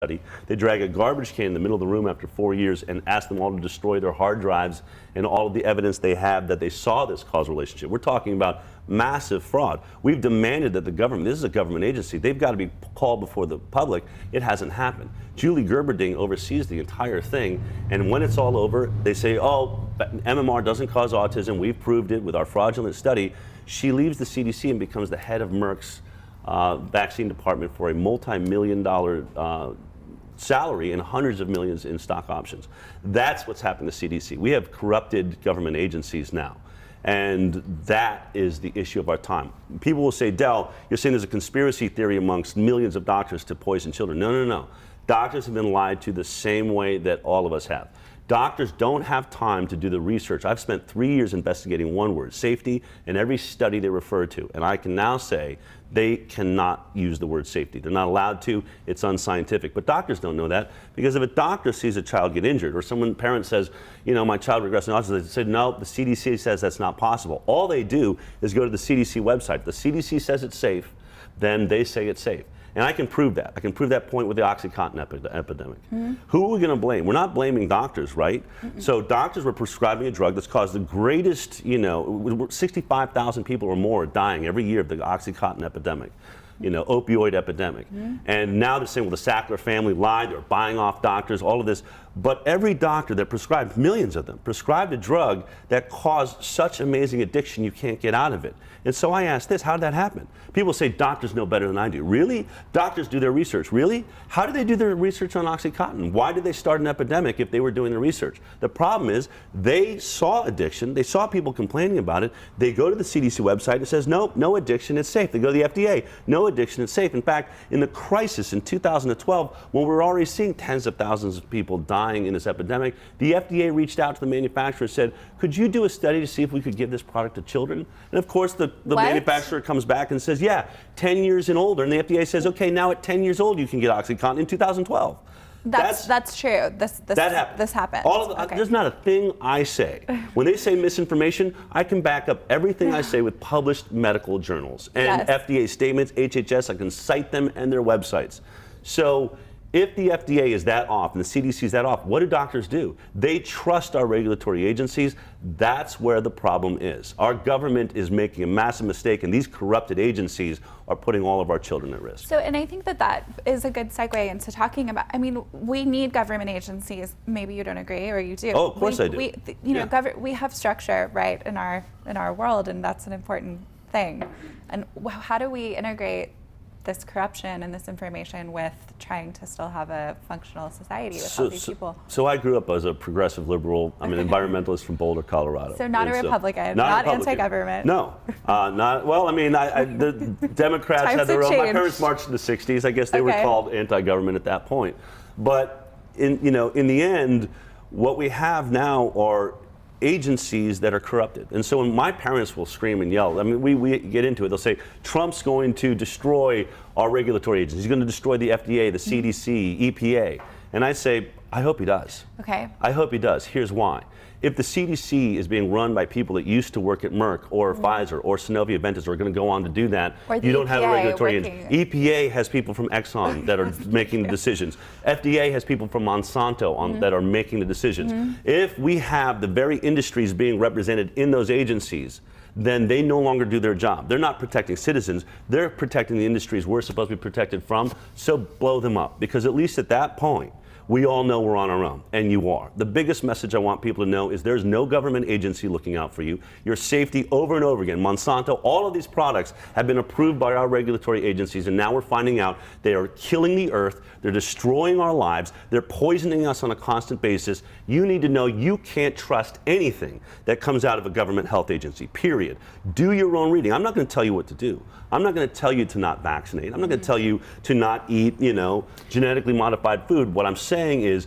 study. They drag a garbage can in the middle of the room after 4 years and ask them all to destroy their hard drives and all of the evidence they have that they saw this causal relationship. We're talking about massive fraud. We've demanded that the government, this is a government agency, they've got to be called before the public. It hasn't happened. Julie Gerberding oversees the entire thing, and when it's all over, they say, oh, MMR doesn't cause autism, we've proved it with our fraudulent study. She leaves the CDC and becomes the head of Merck's vaccine department for a multi-million-dollar salary and hundreds of millions in stock options. That's what's happened to CDC. We have corrupted government agencies now. And that is the issue of our time. People will say, Del, you're saying there's a conspiracy theory amongst millions of doctors to poison children. No, no, no. Doctors have been lied to the same way that all of us have. Doctors don't have time to do the research. I've spent 3 years investigating one word, safety, in every study they refer to. And I can now say they cannot use the word safety. They're not allowed to. It's unscientific. But doctors don't know that, because if a doctor sees a child get injured or parent says, you know, my child regressed in autism, they say, no, the CDC says that's not possible. All they do is go to the CDC website. The CDC says it's safe, then they say it's safe. And I can prove that. I can prove that point with the Oxycontin epidemic. Mm-hmm. Who are we going to blame? We're not blaming doctors, right? Mm-mm. So doctors were prescribing a drug that's caused the greatest, 65,000 people or more dying every year of the Oxycontin epidemic. Opioid epidemic. Mm-hmm. And now they're saying, well, the Sackler family lied, they're buying off doctors, all of this. But every doctor that prescribed, millions of them, prescribed a drug that caused such amazing addiction you can't get out of it. And so I asked this, how did that happen? People say doctors know better than I do. Really? Doctors do their research. Really? How did they do their research on Oxycontin? Why did they start an epidemic if they were doing the research? The problem is they saw addiction, they saw people complaining about it, they go to the CDC website and it says, nope, no addiction, it's safe. They go to the FDA, no addiction, it's safe. In fact, in the crisis in 2012, when we were already seeing tens of thousands of people dying in this epidemic, the FDA reached out to the manufacturer and said, could you do a study to see if we could give this product to children? And of course, the manufacturer comes back and says, yeah, 10 years and older. And the FDA says, okay, now at 10 years old, you can get Oxycontin in 2012. That's true. This happened. Okay. There's not a thing I say. When they say misinformation, I can back up everything I say with published medical journals and FDA statements, HHS, I can cite them and their websites. So if the FDA is that off and the CDC is that off, what do doctors do? They trust our regulatory agencies. That's where the problem is. Our government is making a massive mistake, and these corrupted agencies are putting all of our children at risk. So, and I think that is a good segue into talking about, we need government agencies. Maybe you don't agree, or you do. Oh, of course I do. We have structure, right, in our world, and that's an important thing. And how do we integrate this corruption and this information with trying to still have a functional society with healthy people? So I grew up as a progressive liberal. I'm an environmentalist from Boulder, Colorado. So not a Republican, not anti-government. No, not, well, the Democrats had their own, my parents marched in the 60s. I guess they were called anti-government at that point. But in the end, what we have now are agencies that are corrupted. And so when my parents will scream and yell, we get into it, they'll say, Trump's going to destroy our regulatory agencies. He's going to destroy the FDA, the CDC, EPA. And I say, I hope he does. Okay. I hope he does. Here's why. If the CDC is being run by people that used to work at Merck or Pfizer or Sanofi Aventis or are going to go on to do that, you don't have a regulatory agency. EPA has people from Exxon that are making the decisions. FDA has people from Monsanto that are making the decisions. If we have the very industries being represented in those agencies, then they no longer do their job. They're not protecting citizens. They're protecting the industries we're supposed to be protected from. So blow them up, because at least at that point, we all know we're on our own, and you are. The biggest message I want people to know is there's no government agency looking out for you. Your safety over and over again. Monsanto, all of these products have been approved by our regulatory agencies, and now we're finding out they are killing the earth, they're destroying our lives, they're poisoning us on a constant basis. You need to know you can't trust anything that comes out of a government health agency, period. Do your own reading. I'm not going to tell you what to do. I'm not going to tell you to not vaccinate. I'm not going to tell you to not eat, genetically modified food. What I'm saying is